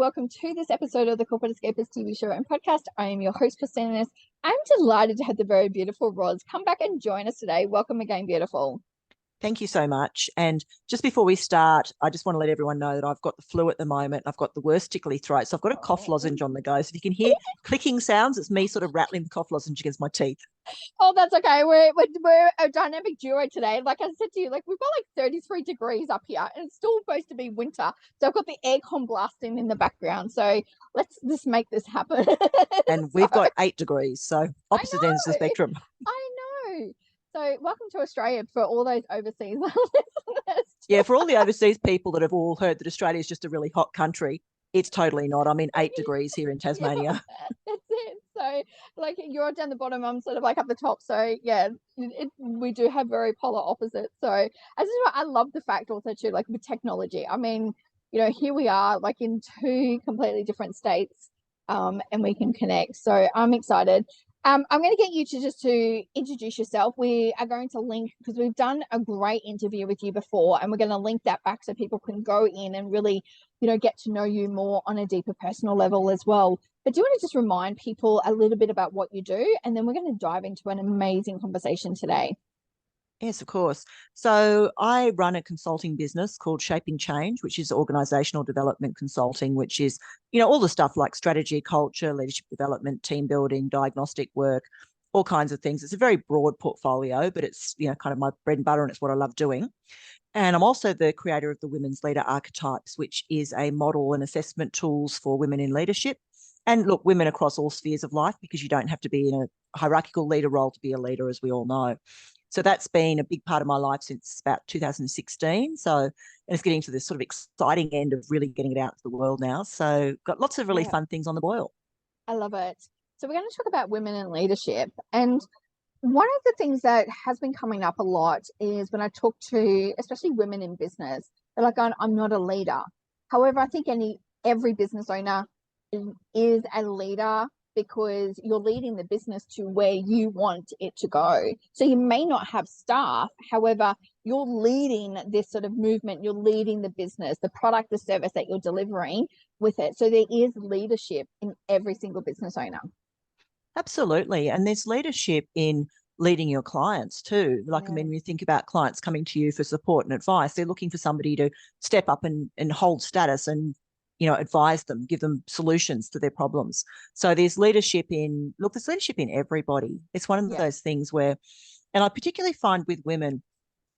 welcome to this episode of the Corporate Escapists TV show and podcast. I am your host, Fascination. I'm delighted to have the very beautiful Roz come back and join us today. Welcome again, beautiful. Thank you so much. And just before we start, I just want to let everyone know that I've got the flu at the moment. I've got the worst tickly throat. So I've got a cough lozenge on the go. So if you can hear clicking sounds, it's me sort of rattling the cough lozenge against my teeth. Oh, that's okay. We're a dynamic duo today. Like I said to you, like we've got like 33 degrees up here and it's still supposed to be winter. So I've got the aircon blasting in the background. So let's just make this happen. And we've got 8 degrees. So opposite ends of the spectrum. I know. So welcome to Australia for all those overseas listeners. Yeah, for all the overseas people that have all heard that Australia is just a really hot country, it's totally not. I mean, 8 degrees here in Tasmania. Yeah, that's it. So like you're down the bottom, I'm sort of like up the top. So yeah, we do have very polar opposites. So this is what I love the fact also too, like with technology. I mean, you know, here we are like in 2 completely different states, and we can connect. So I'm excited. I'm going to get you to introduce yourself. We are going to link, because we've done a great interview with you before, and we're going to link that back so people can go in and really, you know, get to know you more on a deeper personal level as well. But do you want to just remind people a little bit about what you do? And then we're going to dive into an amazing conversation today. Yes, of course. So I run a consulting business called Shaping Change, which is organisational development consulting, which is, you know, all the stuff like strategy, culture, leadership development, team building, diagnostic work, all kinds of things. It's a very broad portfolio, but it's, you know, kind of my bread and butter and it's what I love doing. And I'm also the creator of the Women's Leader Archetypes, which is a model and assessment tools for women in leadership. And look, women across all spheres of life, because you don't have to be in a hierarchical leader role to be a leader, as we all know. So that's been a big part of my life since about 2016. So, and it's getting to this sort of exciting end of really getting it out to the world now. So got lots of really fun things on the boil. I love it. So we're going to talk about women in leadership. And one of the things that has been coming up a lot is when I talk to, especially women in business, they're like, I'm not a leader. However, I think every business owner is a leader, because you're leading the business to where you want it to go. So you may not have staff, however, you're leading this sort of movement, you're leading the business, the product, the service that you're delivering with it. So there is leadership in every single business owner. Absolutely. And there's leadership in leading your clients too. Like, I mean, when you think about clients coming to you for support and advice, they're looking for somebody to step up and hold status and, you know, advise them, give them solutions to their problems. So there's leadership there's leadership in everybody. It's one of those things where, and I particularly find with women,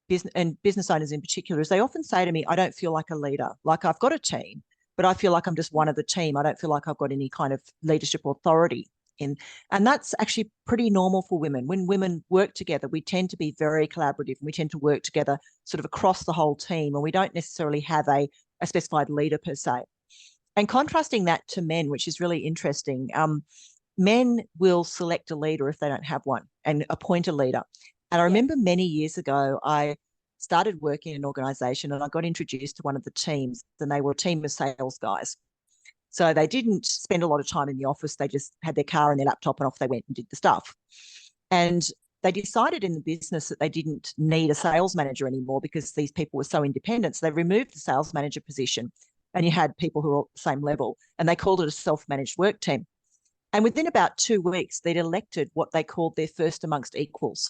business owners in particular, is they often say to me, I don't feel like a leader. Like I've got a team, but I feel like I'm just one of the team. I don't feel like I've got any kind of leadership authority in. And that's actually pretty normal for women. When women work together, we tend to be very collaborative and we tend to work together sort of across the whole team, and we don't necessarily have a specified leader per se. And contrasting that to men, which is really interesting, men will select a leader if they don't have one and appoint a leader. And I remember many years ago, I started working in an organisation and I got introduced to one of the teams, and they were a team of sales guys. So they didn't spend a lot of time in the office. They just had their car and their laptop and off they went and did the stuff. And they decided in the business that they didn't need a sales manager anymore because these people were so independent. So they removed the sales manager position, and you had people who were all at the same level, and they called it a self-managed work team. And within about 2 weeks, they'd elected what they called their first amongst equals,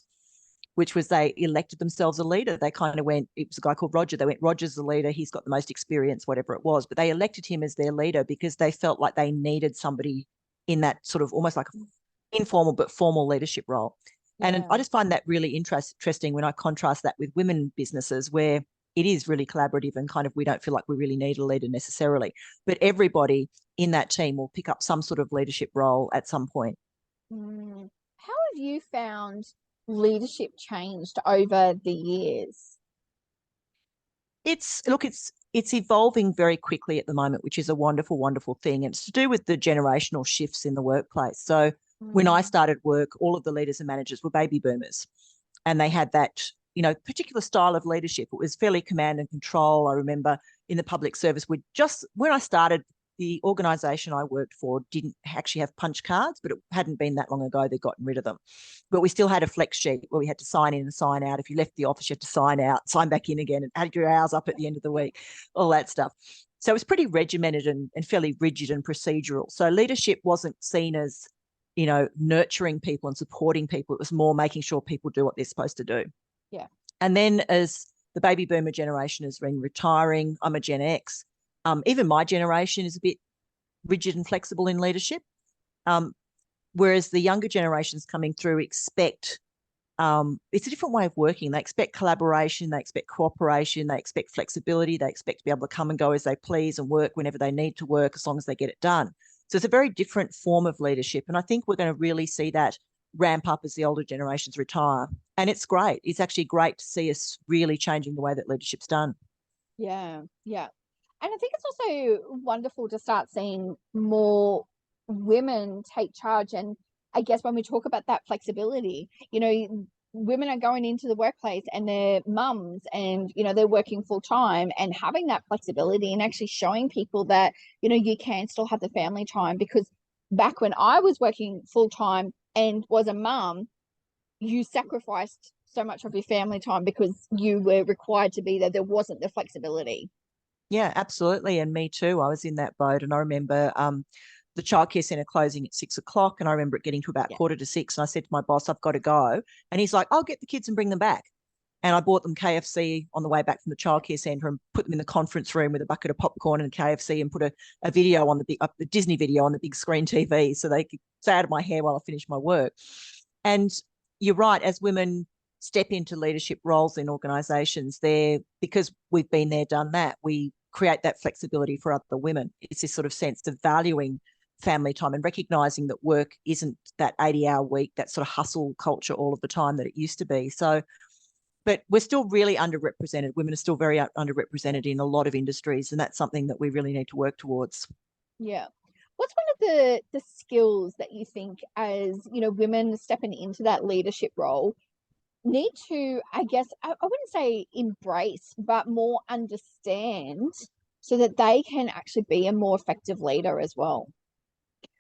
which was they elected themselves a leader. They kind of went, it was a guy called Roger. They went, Roger's the leader. He's got the most experience, whatever it was. But they elected him as their leader because they felt like they needed somebody in that sort of almost like informal but formal leadership role. And I just find that really interesting when I contrast that with women businesses, where it is really collaborative and kind of we don't feel like we really need a leader necessarily. But everybody in that team will pick up some sort of leadership role at some point. How have you found leadership changed over the years? It's evolving very quickly at the moment, which is a wonderful, wonderful thing. And it's to do with the generational shifts in the workplace. So when I started work, all of the leaders and managers were baby boomers, and they had that, you know, particular style of leadership. It was fairly command and control. I remember in the public service, when I started, the organisation I worked for didn't actually have punch cards, but it hadn't been that long ago they'd gotten rid of them. But we still had a flex sheet where we had to sign in and sign out. If you left the office, you had to sign out, sign back in again, and add your hours up at the end of the week, all that stuff. So it was pretty regimented and fairly rigid and procedural. So leadership wasn't seen as, nurturing people and supporting people. It was more making sure people do what they're supposed to do. Yeah. And then as the baby boomer generation has been retiring, I'm a Gen X. Even my generation is a bit rigid and flexible in leadership. Whereas the younger generations coming through expect, it's a different way of working. They expect collaboration, they expect cooperation, they expect flexibility, they expect to be able to come and go as they please and work whenever they need to work as long as they get it done. So it's a very different form of leadership. And I think we're going to really see that ramp up as the older generations retire. And it's great. It's actually great to see us really changing the way that leadership's done. Yeah. Yeah. And I think it's also wonderful to start seeing more women take charge. And I guess when we talk about that flexibility, women are going into the workplace and they're mums and, they're working full time, and having that flexibility and actually showing people that, you can still have the family time. Because back when I was working full time and was a mum, you sacrificed so much of your family time because you were required to be there. There wasn't the flexibility. Yeah, absolutely. And me too. I was in that boat. And I remember the childcare centre closing at 6 o'clock. And I remember it getting to about 5:45. And I said to my boss, I've got to go. And he's like, I'll get the kids and bring them back. And I bought them KFC on the way back from the childcare centre and put them in the conference room with a bucket of popcorn and KFC, and put a video on the Disney video on the big screen TV so they could stay out of my hair while I finished my work. And you're right, as women step into leadership roles in organisations, because we've been there, done that, we create that flexibility for other women. It's this sort of sense of valuing family time and recognising that work isn't that 80-hour week, that sort of hustle culture all of the time that it used to be. So, but we're still really underrepresented. Women are still very underrepresented in a lot of industries, and that's something that we really need to work towards. Yeah. What's one of the skills that you think, as women stepping into that leadership role, need to, I guess, I wouldn't say embrace, but more understand, so that they can actually be a more effective leader as well?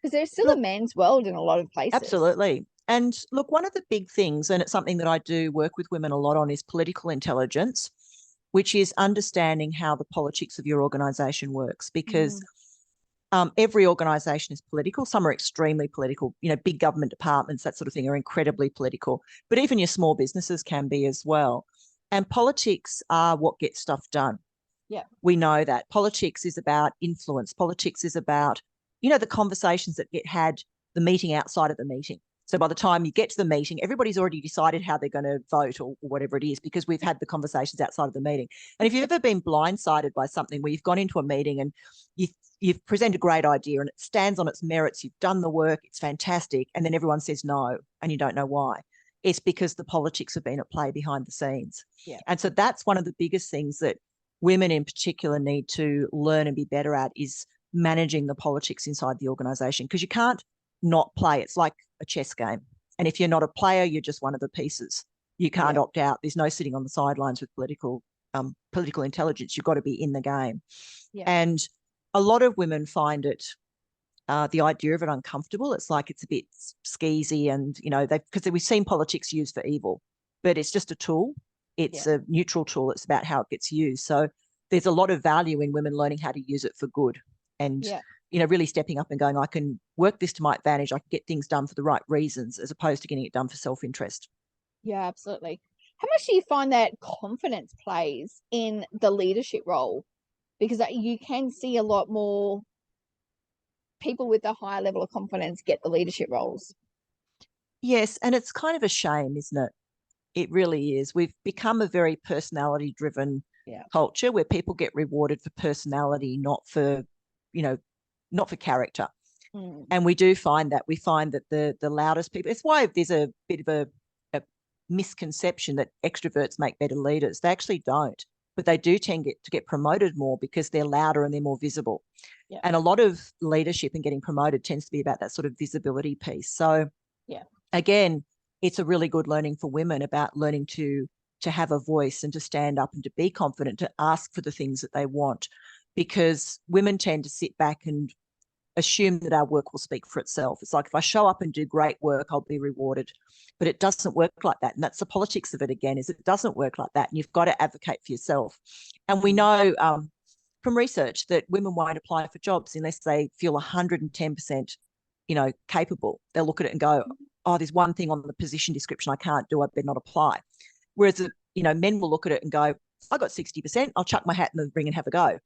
Because there's still a Look, man's world in a lot of places. absolutely. And look, one of the big things, and it's something that I do work with women a lot on, is political intelligence, which is understanding how the politics of your organisation works. Because every organisation is political. Some are extremely political. Big government departments, that sort of thing, are incredibly political. But even your small businesses can be as well. And politics are what gets stuff done. Yeah. We know that. Politics is about influence. Politics is about, the conversations that get had, the meeting outside of the meeting. So by the time you get to the meeting, everybody's already decided how they're going to vote or whatever it is, because we've had the conversations outside of the meeting. And if you've ever been blindsided by something where you've gone into a meeting and you've presented a great idea and it stands on its merits, you've done the work, it's fantastic, and then everyone says no and you don't know why, it's because the politics have been at play behind the scenes. Yeah. And so that's one of the biggest things that women in particular need to learn and be better at, is managing the politics inside the organisation, because you can't not play. It's like a chess game. And if you're not a player, you're just one of the pieces. You can't opt out. There's no sitting on the sidelines with political intelligence. You've got to be in the game. Yeah. And a lot of women find it, the idea of it, uncomfortable. It's like it's a bit skeezy, and because we've seen politics used for evil, but it's just a tool. It's a neutral tool. It's about how it gets used. So there's a lot of value in women learning how to use it for good, and really stepping up and going, I can work this to my advantage. I can get things done for the right reasons, as opposed to getting it done for self-interest. Yeah, absolutely. How much do you find that confidence plays in the leadership role? Because you can see a lot more people with a higher level of confidence get the leadership roles. Yes, and it's kind of a shame, isn't it? It really is. We've become a very personality-driven culture where people get rewarded for personality, not for, not for character. And we do find that. We find that the loudest people, it's why there's a bit of a misconception that extroverts make better leaders. They actually don't, but they do tend to get promoted more because they're louder and they're more visible. Yeah. And a lot of leadership and getting promoted tends to be about that sort of visibility piece. So again, it's a really good learning for women about learning to have a voice and to stand up and to be confident, to ask for the things that they want, because women tend to sit back and assume that our work will speak for itself. It's like, if I show up and do great work, I'll be rewarded. But it doesn't work like that. And that's the politics of it again, is it doesn't work like that. And you've got to advocate for yourself. And we know from research that women won't apply for jobs unless they feel 110%, capable. They'll look at it and go, oh, there's one thing on the position description I can't do, I better not apply. Whereas, men will look at it and go, I got 60%, I'll chuck my hat in the ring and have a go.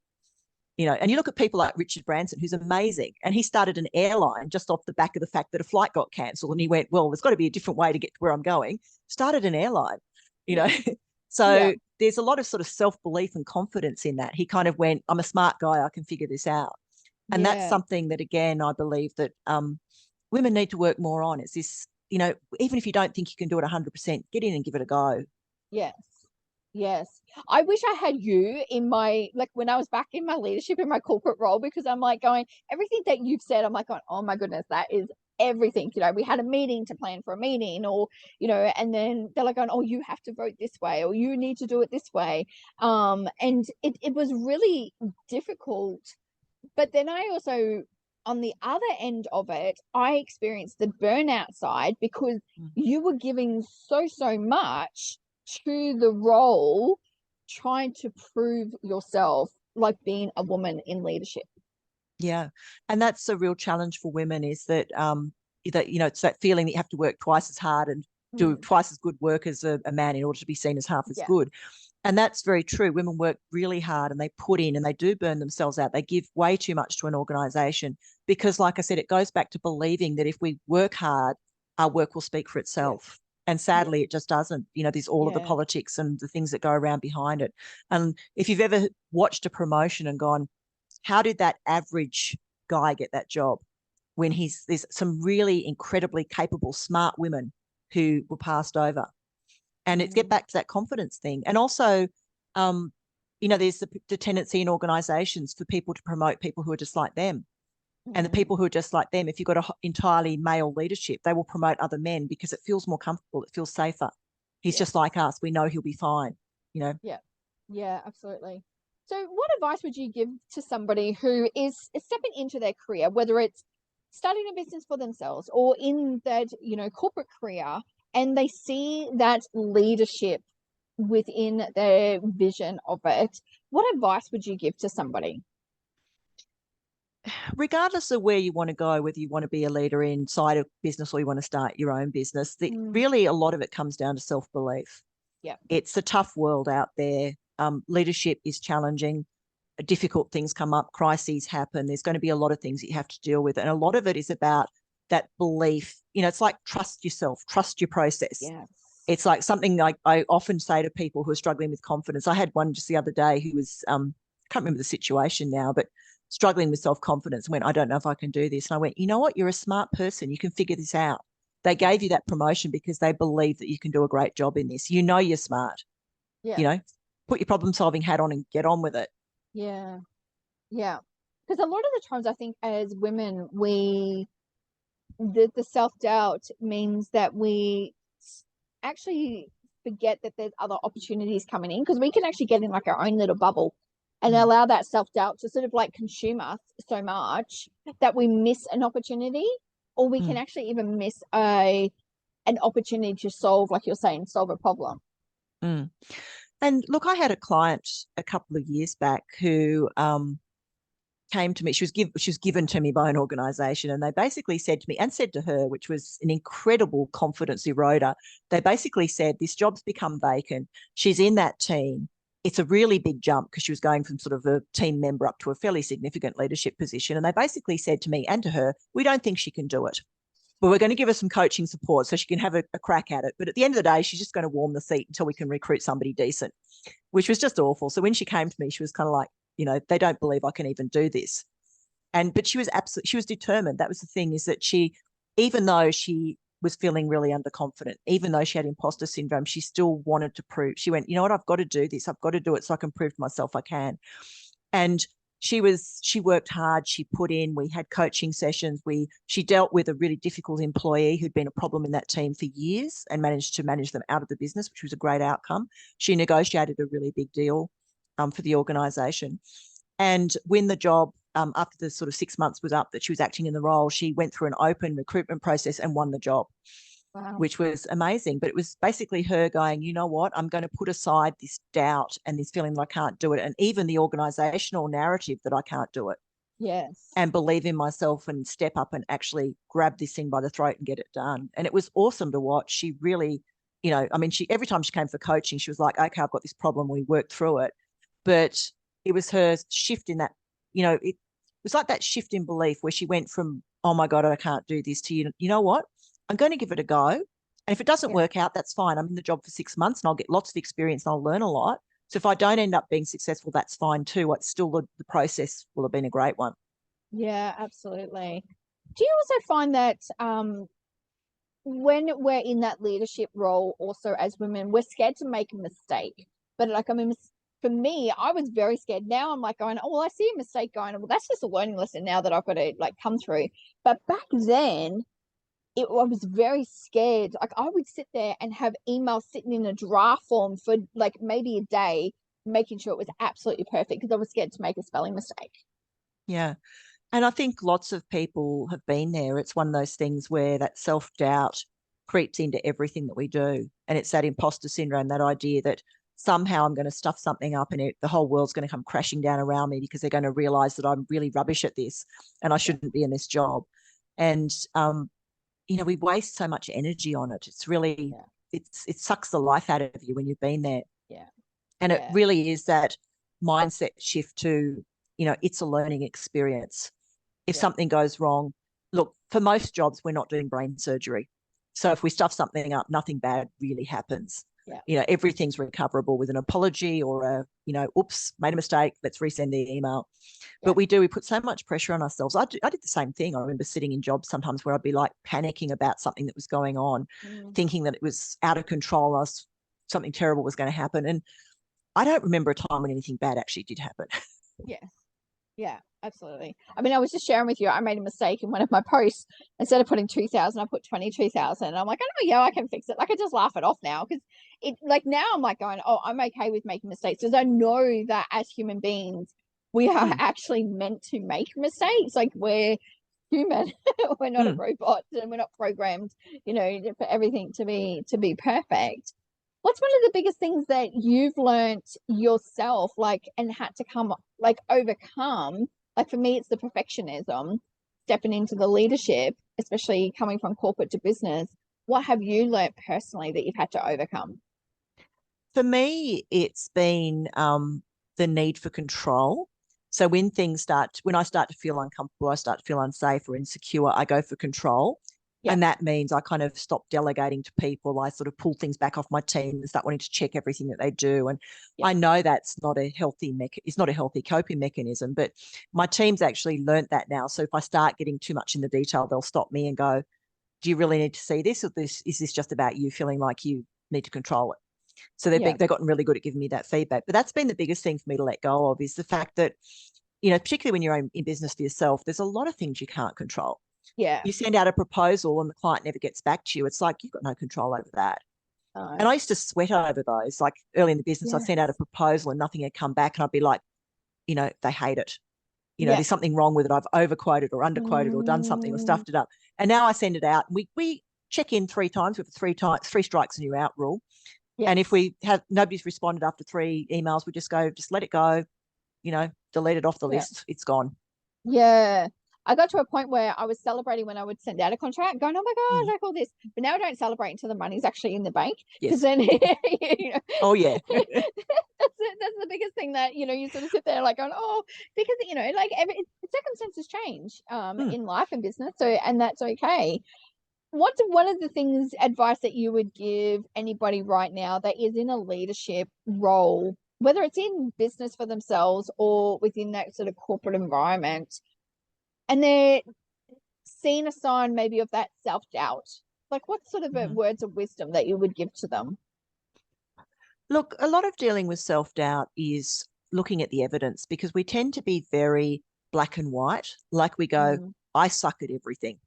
And you look at people like Richard Branson, who's amazing, and he started an airline just off the back of the fact that a flight got cancelled, and he went, well, there's got to be a different way to get to where I'm going. Started an airline, So there's a lot of sort of self-belief and confidence in that. He kind of went, I'm a smart guy, I can figure this out. And that's something that, again, I believe that women need to work more on. It's this, even if you don't think you can do it 100%, get in and give it a go. Yes. Yes. I wish I had you in my, like when I was back in my leadership in my corporate role, because I'm like going, everything that you've said, I'm like going, oh my goodness, that is everything. We had a meeting to plan for a meeting, or, and then they're like going, oh, you have to vote this way, or you need to do it this way. And it was really difficult. But then I also, on the other end of it, I experienced the burnout side, because you were giving so much to the role, trying to prove yourself, like being a woman in leadership. Yeah. And that's a real challenge for women, is that it's that feeling that you have to work twice as hard and do twice as good work as a man in order to be seen as half as good. And that's very true. Women work really hard and they put in and they do burn themselves out. They give way too much to an organisation because, like I said, it goes back to believing that if we work hard, our work will speak for itself. And sadly, it just doesn't. There's all of the politics and the things that go around behind it. And if you've ever watched a promotion and gone, how did that average guy get that job? When there's some really incredibly capable, smart women who were passed over. And it's get back to that confidence thing. And also, there's the tendency in organisations for people to promote people who are just like them. And the people who are just like them, if you've got an entirely male leadership, they will promote other men because it feels more comfortable. It feels safer. He's just like us. We know he'll be fine, Yeah. Yeah, absolutely. So what advice would you give to somebody who is stepping into their career, whether it's starting a business for themselves or in that, corporate career, and they see that leadership within their vision of it? What advice would you give to somebody? Regardless of where you want to go, whether you want to be a leader inside a business or you want to start your own business, really a lot of it comes down to self-belief. Yeah. It's a tough world out there. Leadership is challenging. Difficult things come up, crises happen. There's going to be a lot of things that you have to deal with. And a lot of it is about that belief. It's like trust yourself, trust your process. Yeah. It's like something like I often say to people who are struggling with confidence. I had one just the other day who was, can't remember the situation now, but struggling with self-confidence, and went, I don't know if I can do this. And I went, you know what? You're a smart person. You can figure this out. They gave you that promotion because they believe that you can do a great job in this. You're smart. Yeah. Put your problem-solving hat on and get on with it. Yeah. Yeah. Because a lot of the times I think as women, the self-doubt means that we actually forget that there's other opportunities coming in, because we can actually get in like our own little bubble and allow that self-doubt to sort of like consume us so much that we miss an opportunity, or we can actually even miss an opportunity to solve, like you're saying, solve a problem. And look, I had a client a couple of years back who came to me. She was given to me by an organisation, and they basically said to me and said to her, which was an incredible confidence eroder, they basically said, this job's become vacant. She's in that team. It's a really big jump because she was going from sort of a team member up to a fairly significant leadership position. And they basically said to me and to her, we don't think she can do it, but we're going to give her some coaching support so she can have a crack at it. But at the end of the day, she's just going to warm the seat until we can recruit somebody decent, which was just awful. So when she came to me, she was kind of like, they don't believe I can even do this. But she was determined. That was the thing, is that she, even though she was feeling really underconfident, even though she had imposter syndrome, she still wanted to prove. She went, you know what, I've got to do this. I've got to do it so I can prove to myself I can. And she worked hard. She put in, we had coaching sessions. She dealt with a really difficult employee who'd been a problem in that team for years and managed to manage them out of the business, which was a great outcome. She negotiated a really big deal for the organisation. And when the job, after the sort of 6 months was up that she was acting in the role, she went through an open recruitment process and won the job. Wow. which was amazing. But it was basically her going, you know what, I'm going to put aside this doubt and this feeling that I can't do it, and even the organisational narrative that I can't do it, Yes. and believe in myself and step up and actually grab this thing by the throat and get it done. And it was awesome to watch. She really, I mean, she every time she came for coaching, she was like, okay, I've got this problem. We worked through it. But it was her shift in that, it was like that shift in belief where she went from, oh my God, I can't do this, to, you know what? I'm going to give it a go. And if it doesn't Yeah. work out, that's fine. I'm in the job for 6 months and I'll get lots of experience and I'll learn a lot. So if I don't end up being successful, that's fine too. It's still the process will have been a great one. Yeah, absolutely. Do you also find that when we're in that leadership role, also as women, we're scared to make a mistake? But like, I mean, for me, I was very scared. Now I'm like going, oh, well, I see a mistake going, well, that's just a learning lesson now that I've got to like come through. But back then, I was very scared. Like I would sit there and have emails sitting in a draft form for like maybe a day, making sure it was absolutely perfect because I was scared to make a spelling mistake. Yeah. And I think lots of people have been there. It's one of those things where that self-doubt creeps into everything that we do. And it's that imposter syndrome, that idea that somehow I'm going to stuff something up and the whole world's going to come crashing down around me because they're going to realize that I'm really rubbish at this and I Yeah. shouldn't be in this job. And, we waste so much energy on it. It's really, Yeah. it sucks the life out of you when you've been there. Yeah. And it Yeah. really is that mindset shift to, it's a learning experience. If Yeah. something goes wrong, look, for most jobs, we're not doing brain surgery. So if we stuff something up, nothing bad really happens. Yeah. Everything's recoverable with an apology or oops, made a mistake, let's resend the email. Yeah. But we put so much pressure on ourselves. I did the same thing. I remember sitting in jobs sometimes where I'd be like panicking about something that was going on, thinking that it was out of control, something terrible was going to happen. And I don't remember a time when anything bad actually did happen. Yes. Yeah, absolutely. I mean, I was just sharing with you, I made a mistake in one of my posts. Instead of putting 2,000, I put 22,000. I'm like, oh, yeah, I can fix it. Like, I just laugh it off now because like, now I'm like going, oh, I'm okay with making mistakes because I know that as human beings, we are actually meant to make mistakes. Like, we're human, we're not a robot, and we're not programmed, for everything to be perfect. What's one of the biggest things that you've learned yourself, like, and had to overcome? Like for me, it's the perfectionism, stepping into the leadership, especially coming from corporate to business. What have you learned personally that you've had to overcome? For me, it's been the need for control. So when I start to feel uncomfortable, I start to feel unsafe or insecure, I go for control. Yeah. And that means I kind of stop delegating to people. I sort of pull things back off my team and start wanting to check everything that they do. And Yeah. I know that's not a healthy it's not a healthy coping mechanism, but my team's actually learnt that now. So if I start getting too much in the detail, they'll stop me and go, do you really need to see this? Or is this just about you feeling like you need to control it? So they've gotten really good at giving me that feedback. But that's been the biggest thing for me to let go of, is the fact that, particularly when you're in business for yourself, there's a lot of things you can't control. Yeah. You send out a proposal and the client never gets back to you. It's like you've got no control over that. And I used to sweat over those. Like early in the business, I sent out a proposal and nothing had come back. And I'd be like, they hate it. There's something wrong with it. I've overquoted or underquoted or done something or stuffed it up. And now I send it out. And we check in 3 times with three strikes and you're out rule. Yes. And if we have nobody's responded after 3 emails, we just go, just let it go, delete it off the list. It's gone. Yeah. I got to a point where I was celebrating when I would send out a contract, going, oh my God, like all this. But now I don't celebrate until the money's actually in the bank. Because Yes. then, Oh, yeah. that's the biggest thing that, you sort of sit there like going, oh, because, like circumstances change in life and business. So, and that's okay. What's one of the things, advice that you would give anybody right now that is in a leadership role, whether it's in business for themselves or within that sort of corporate environment, and they're seeing a sign maybe of that self-doubt? Like, what sort of words of wisdom that you would give to them? Look, a lot of dealing with self-doubt is looking at the evidence, because we tend to be very black and white. Like we go, I suck at everything.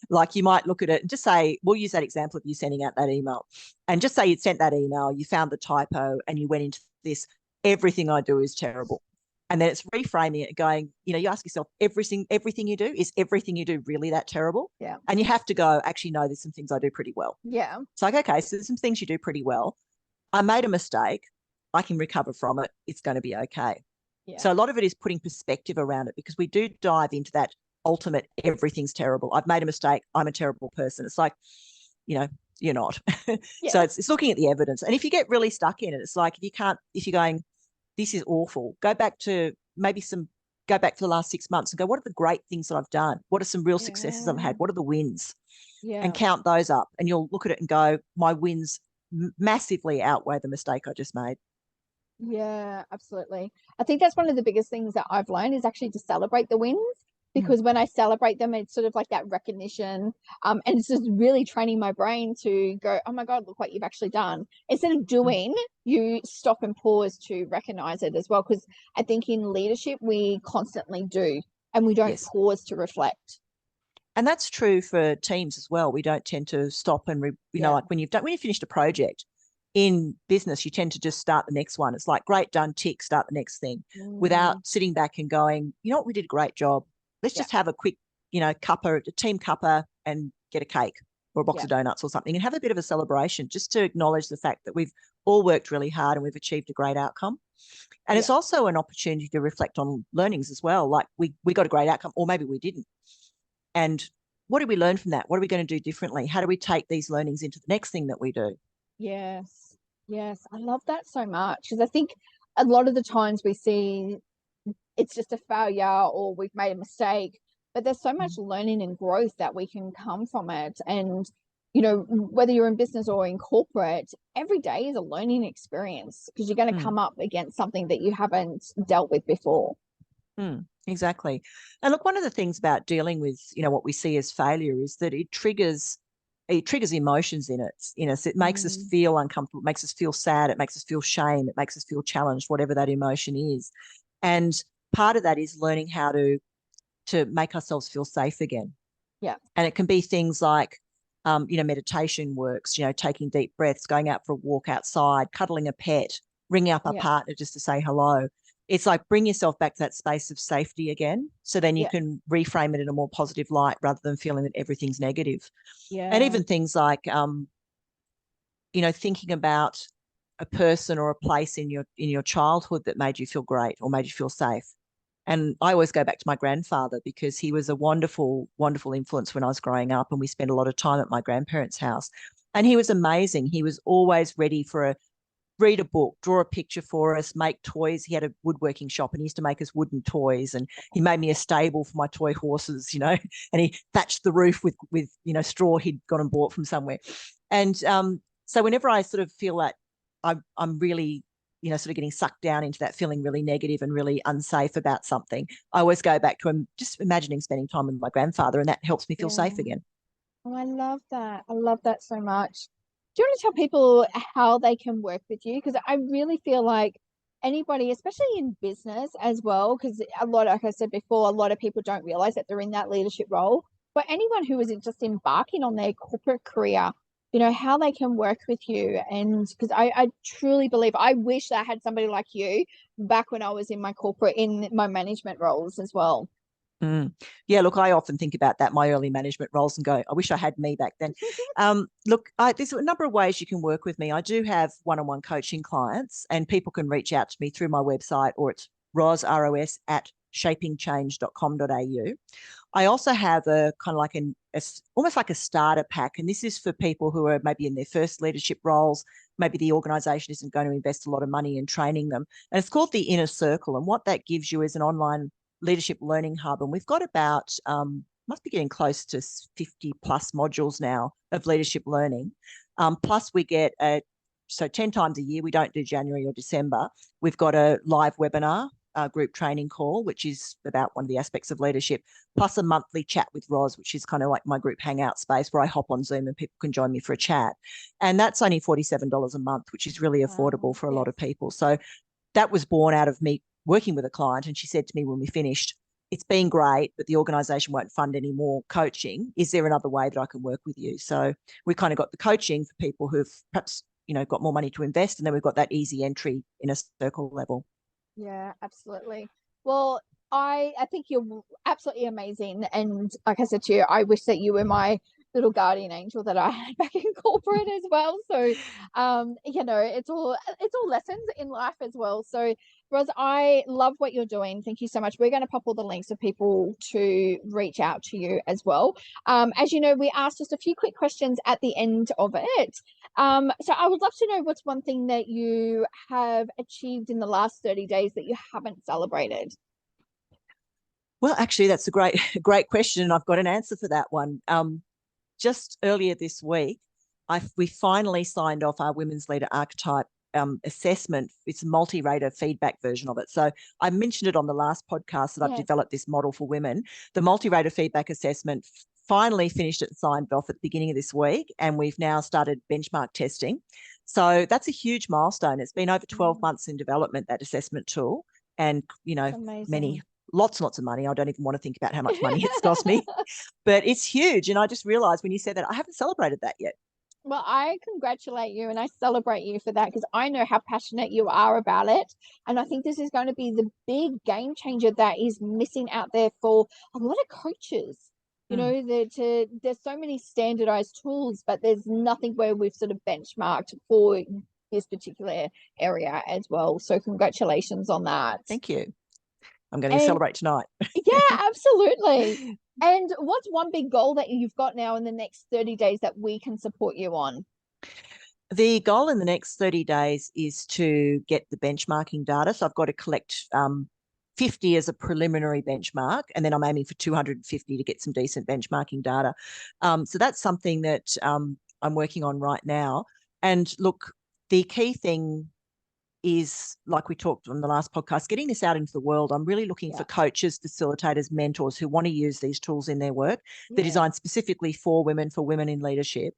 Like you might look at it and just say, we'll use that example of you sending out that email, and just say you'd sent that email, you found the typo and you went into this, everything I do is terrible. And then it's reframing it and going, you ask yourself, everything you do, is everything you do really that terrible? Yeah. And you have to go, actually, no, there's some things I do pretty well. Yeah. It's like, okay, so there's some things you do pretty well. I made a mistake. I can recover from it. It's going to be okay. Yeah. So a lot of it is putting perspective around it, because we do dive into that ultimate everything's terrible. I've made a mistake. I'm a terrible person. It's like, you're not. Yeah. So it's looking at the evidence. And if you get really stuck in it, it's like, if you're going, this is awful, go back for the last 6 months and go, what are the great things that I've done? What are some real successes I've had? What are the wins? Yeah. And count those up. And you'll look at it and go, my wins massively outweigh the mistake I just made. Yeah, absolutely. I think that's one of the biggest things that I've learned is actually to celebrate the wins, because when I celebrate them, it's sort of like that recognition. And it's just really training my brain to go, oh my God, look what you've actually done. Instead of doing, you stop and pause to recognize it as well. Because I think in leadership, we constantly do, and we don't Yes. pause to reflect. And that's true for teams as well. We don't tend to stop and, like when you've finished a project in business, you tend to just start the next one. It's like, great, done, tick, start the next thing, without sitting back and going, you know what, we did a great job. Let's just have a quick, cuppa, a team cuppa, and get a cake or a box of donuts or something, and have a bit of a celebration, just to acknowledge the fact that we've all worked really hard and we've achieved a great outcome. And it's also an opportunity to reflect on learnings as well. Like we got a great outcome, or maybe we didn't. And what did we learn from that? What are we going to do differently? How do we take these learnings into the next thing that we do? Yes. Yes. I love that so much, because I think a lot of the times we see it's just a failure or we've made a mistake, but there's so much learning and growth that we can come from it. And, whether you're in business or in corporate, every day is a learning experience, because you're going to come up against something that you haven't dealt with before. Exactly. And look, one of the things about dealing with, what we see as failure is that it triggers emotions in it. So it makes us feel uncomfortable, it makes us feel sad, it makes us feel shame, it makes us feel challenged, whatever that emotion is. And part of that is learning how to make ourselves feel safe again. Yeah. And it can be things like, meditation works, taking deep breaths, going out for a walk outside, cuddling a pet, ringing up a partner just to say hello. It's like, bring yourself back to that space of safety again, so then you can reframe it in a more positive light rather than feeling that everything's negative. Yeah. And even things like, thinking about a person or a place in your childhood that made you feel great or made you feel safe. And I always go back to my grandfather, because he was a wonderful, wonderful influence when I was growing up, and we spent a lot of time at my grandparents' house. And he was amazing. He was always ready for read a book, draw a picture for us, make toys. He had a woodworking shop and he used to make us wooden toys. And he made me a stable for my toy horses, and he thatched the roof with straw he'd gone and bought from somewhere. And so whenever I sort of feel that I'm really, sort of getting sucked down into that feeling really negative and really unsafe about something, I always go back to him, just imagining spending time with my grandfather, and that helps me feel safe again. Oh, I love that. I love that so much. Do you want to tell people how they can work with you? Because I really feel like anybody, especially in business as well, because like I said before, a lot of people don't realize that they're in that leadership role. But anyone who is just embarking on their corporate career, how they can work with you. And because I truly believe, I wish that I had somebody like you back when I was in my management roles as well. Yeah, look, I often think about that, my early management roles, and go, I wish I had me back then. Look, there's a number of ways you can work with me. I do have one-on-one coaching clients, and people can reach out to me through my website, or it's ros at shapingchange.com.au. I also have a kind of like almost like a starter pack, and this is for people who are maybe in their first leadership roles. Maybe the organisation isn't going to invest a lot of money in training them, and it's called the Inner Circle. And what that gives you is an online leadership learning hub, and we've got about must be getting close to 50 plus modules now of leadership learning. Plus we get 10 times a year, we don't do January or December, we've got a live webinar group training call, which is about one of the aspects of leadership, plus a monthly chat with Ros, which is kind of like my group hangout space where I hop on Zoom and people can join me for a chat. And that's only $47 a month, which is really affordable for a lot of people. So that was born out of me working with a client, and she said to me when we finished, it's been great, but the organisation won't fund any more coaching. Is there another way that I can work with you? So we kind of got the coaching for people who've perhaps, got more money to invest, and then we've got that easy entry in a circle level. Yeah, absolutely. Well, I think you're absolutely amazing. And like I said to you, I wish that you were my little guardian angel that I had back in corporate as well. So it's all lessons in life as well. So Ros, I love what you're doing. Thank you so much. We're going to pop all the links for people to reach out to you as well. As you know, we asked just a few quick questions at the end of it. So I would love to know what's one thing that you have achieved in the last 30 days that you haven't celebrated. Well, actually, that's a great question, and I've got an answer for that one. Just earlier this week, we finally signed off our women's leader archetype assessment. It's a multi-rater feedback version of it. So I mentioned it on the last podcast that I've developed this model for women. The multi-rater feedback assessment finally finished it and signed off at the beginning of this week, and we've now started benchmark testing. So that's a huge milestone. It's been over 12 months in development, that assessment tool, and lots and lots of money. I don't even want to think about how much money it's cost me, but it's huge. And I just realized when you said that, I haven't celebrated that yet. Well, I congratulate you and I celebrate you for that because I know how passionate you are about it. And I think this is going to be the big game changer that is missing out there for a lot of coaches. You know, there's so many standardized tools, but there's nothing where we've sort of benchmarked for this particular area as well. So congratulations on that. Thank you. I'm going to celebrate tonight. Yeah, absolutely. And what's one big goal that you've got now in the next 30 days that we can support you on? The goal in the next 30 days is to get the benchmarking data. So I've got to collect 50 as a preliminary benchmark, and then I'm aiming for 250 to get some decent benchmarking data. So that's something that I'm working on right now. And look, the key thing is, like we talked on the last podcast, getting this out into the world. I'm really looking for coaches, facilitators, mentors who want to use these tools in their work. They're designed specifically for women in leadership.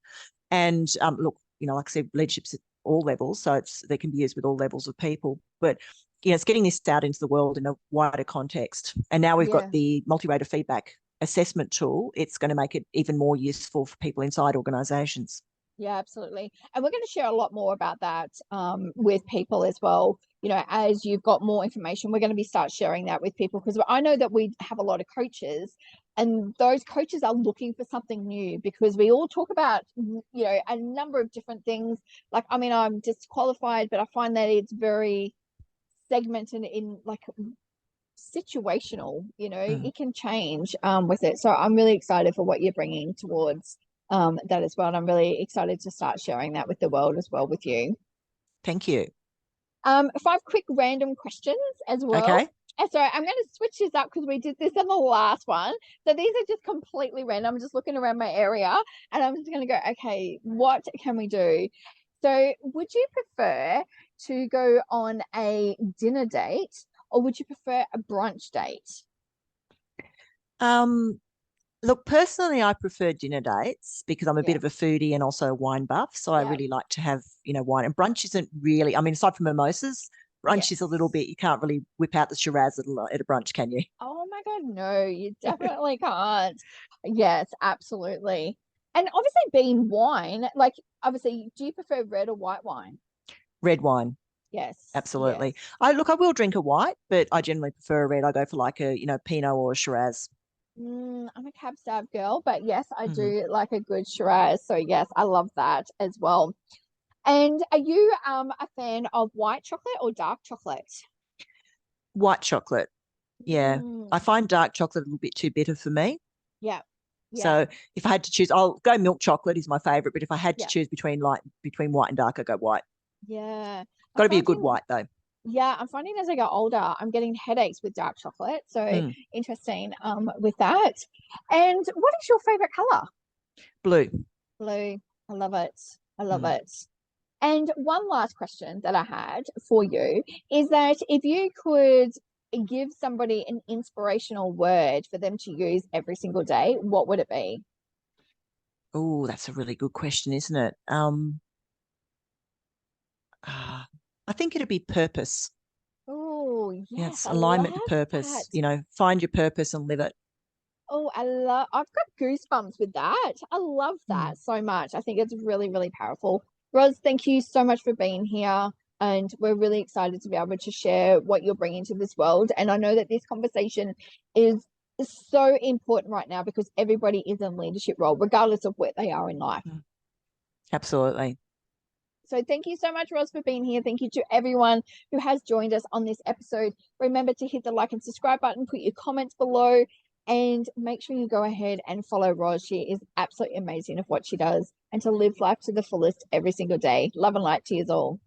And look, like I said, leadership's at all levels, so they can be used with all levels of people. But it's getting this out into the world in a wider context. And now we've got the multi-rater feedback assessment tool. It's going to make it even more useful for people inside organisations. Yeah, absolutely. And we're going to share a lot more about that with people as well. As you've got more information, we're going to start sharing that with people because I know that we have a lot of coaches and those coaches are looking for something new because we all talk about, a number of different things. Like, I mean, I'm disqualified, but I find that it's very segmented in like situational, it can change with it. So I'm really excited for what you're bringing towards that as well. And I'm really excited to start sharing that with the world as well with you. Thank you. 5 quick random questions as well. Okay. And so I'm going to switch this up because we did this in the last one. So these are just completely random. I'm just looking around my area and I'm just going to go, okay, what can we do? So would you prefer to go on a dinner date or would you prefer a brunch date? Look, personally, I prefer dinner dates because I'm a bit of a foodie and also a wine buff. So I really like to have, wine. And brunch isn't really, I mean, aside from mimosas, brunch is a little bit, you can't really whip out the Shiraz at a brunch, can you? Oh my God, no, you definitely can't. Yes, absolutely. And obviously being wine, like obviously, do you prefer red or white wine? Red wine. Yes. Absolutely. Yes. I will drink a white, but I generally prefer a red. I go for like a, Pinot or a Shiraz. I'm a Cab Sav girl, but yes, I do like a good Shiraz. So yes, I love that as well. And are you a fan of white chocolate or dark chocolate? White chocolate. Yeah. I find dark chocolate a little bit too bitter for me. Yeah. So if I had to choose, I'll go milk chocolate is my favorite. But if I had to choose between white and dark, I go white. Yeah. Got to be a good white though. Yeah, I'm finding as I get older, I'm getting headaches with dark chocolate. So interesting with that. And what is your favorite color? Blue. Blue. I love it. I love it. And one last question that I had for you is that if you could give somebody an inspirational word for them to use every single day, what would it be? Oh, that's a really good question, isn't it? I think it'd be purpose. Oh, yes. It's alignment to purpose. That. Find your purpose and live it. Oh, I've got goosebumps with that. I love that so much. I think it's really, really powerful. Ros, thank you so much for being here. And we're really excited to be able to share what you're bringing to this world. And I know that this conversation is so important right now because everybody is in leadership role, regardless of where they are in life. Absolutely. So thank you so much, Ros, for being here. Thank you to everyone who has joined us on this episode. Remember to hit the like and subscribe button, put your comments below, and make sure you go ahead and follow Ros. She is absolutely amazing of what she does, and to live life to the fullest every single day. Love and light to you all.